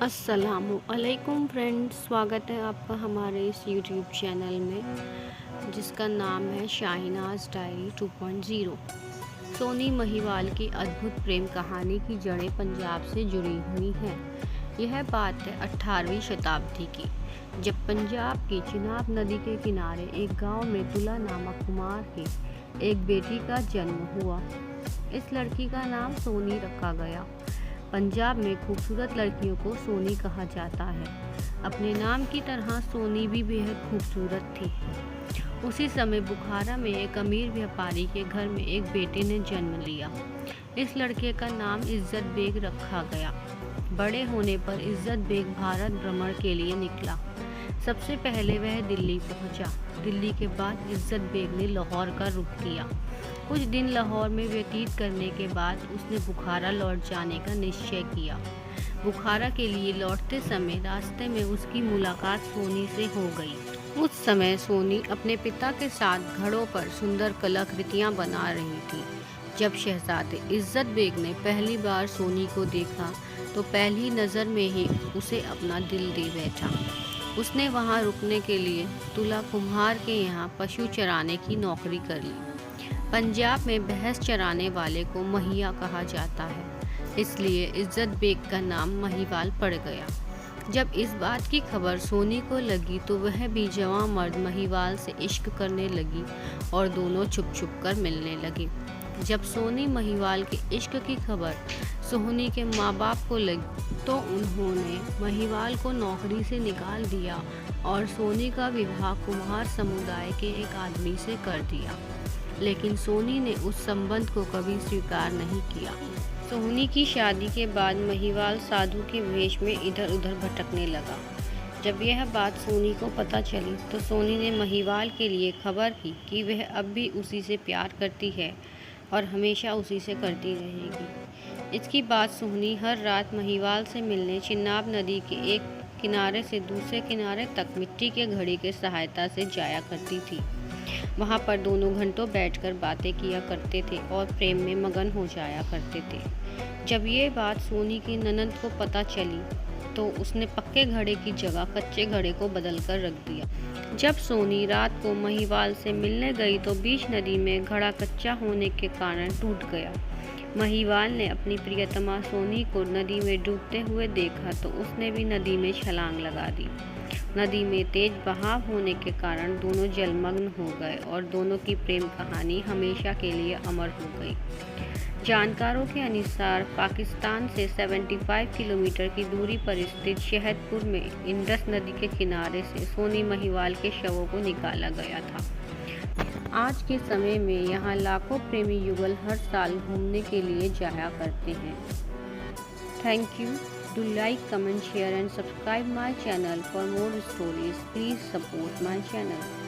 अस्सलामुअलैकुम फ्रेंड्स, स्वागत है आपका हमारे इस यूट्यूब चैनल में जिसका नाम है शाहिनाज़ डायरी 2.0। सोनी महिवाल की अद्भुत प्रेम कहानी की जड़ें पंजाब से जुड़ी हुई हैं। यह बात है 18वीं शताब्दी की, जब पंजाब की चिनाब नदी के किनारे एक गांव में तुला नामक कुमार के एक बेटी का जन्म हुआ। इस लड़की का नाम सोनी रखा गया। पंजाब में खूबसूरत लड़कियों को सोनी कहा जाता है। अपने नाम की तरह सोनी भी बेहद खूबसूरत थी। उसी समय बुखारा में एक अमीर व्यापारी के घर में एक बेटे ने जन्म लिया। इस लड़के का नाम इज्जत बेग रखा गया। बड़े होने पर इज्जत बेग भारत भ्रमण के लिए निकला। सबसे पहले वह दिल्ली पहुंचा। दिल्ली के बाद इज्जत बेग ने लाहौर का रुख किया। कुछ दिन लाहौर में व्यतीत करने के बाद उसने बुखारा लौट जाने का निश्चय किया। बुखारा के लिए लौटते समय रास्ते में उसकी मुलाकात सोनी से हो गई। उस समय सोनी अपने पिता के साथ घड़ों पर सुंदर कलाकृतियां बना रही थी। जब शहजादे इज्जत बेग ने पहली बार सोनी को देखा तो पहली नज़र में ही उसे अपना दिल दे बैठा। उसने वहां रुकने के लिए तुला कुम्हार के यहाँ पशु चराने की नौकरी कर ली। पंजाब में भैंस चराने वाले को महिया कहा जाता है, इसलिए इज्जत बेग का नाम महिवाल पड़ गया। जब इस बात की खबर सोनी को लगी तो वह भी जवां मर्द महिवाल से इश्क करने लगी और दोनों छुप छुप कर मिलने लगे। जब सोनी महिवाल के इश्क की खबर सोनी के माँ बाप को लगी तो उन्होंने महिवाल को नौकरी से निकाल दिया और सोनी का विवाह कुम्हार समुदाय के एक आदमी से कर दिया। लेकिन सोनी ने उस संबंध को कभी स्वीकार नहीं किया। सोनी की शादी के बाद महिवाल साधु के वेश में इधर उधर भटकने लगा। जब यह बात सोनी को पता चली तो सोनी ने महिवाल के लिए खबर की कि वह अब भी उसी से प्यार करती है और हमेशा उसी से करती रहेगी। इसकी बात सोनी हर रात महिवाल से मिलने चिनाब नदी के एक किनारे से दूसरे किनारे तक मिट्टी के घड़ी के सहायता से जाया करती थी। वहाँ पर दोनों घंटों बैठकर बातें किया करते थे और प्रेम में मगन हो जाया करते थे। जब ये बात सोनी की ननद को पता चली तो उसने पक्के घड़े की जगह कच्चे घड़े को बदल कर रख दिया। जब सोनी रात को महिवाल से मिलने गई तो बीच नदी में घड़ा कच्चा होने के कारण टूट गया। महिवाल ने अपनी प्रियतमा सोनी को नदी में डूबते हुए देखा तो उसने भी नदी में छलांग लगा दी। नदी में तेज बहाव होने के कारण दोनों जलमग्न हो गए और दोनों की प्रेम कहानी हमेशा के लिए अमर हो गई। जानकारों के अनुसार पाकिस्तान से 75 किलोमीटर की दूरी पर स्थित शहदपुर में इंडस नदी के किनारे से सोनी महिवाल के शवों को निकाला गया था। आज के समय में यहाँ लाखों प्रेमी युगल हर साल घूमने के लिए जाया करते हैं। Thank you. Do like, comment, share and subscribe my channel for more stories. Please support my channel.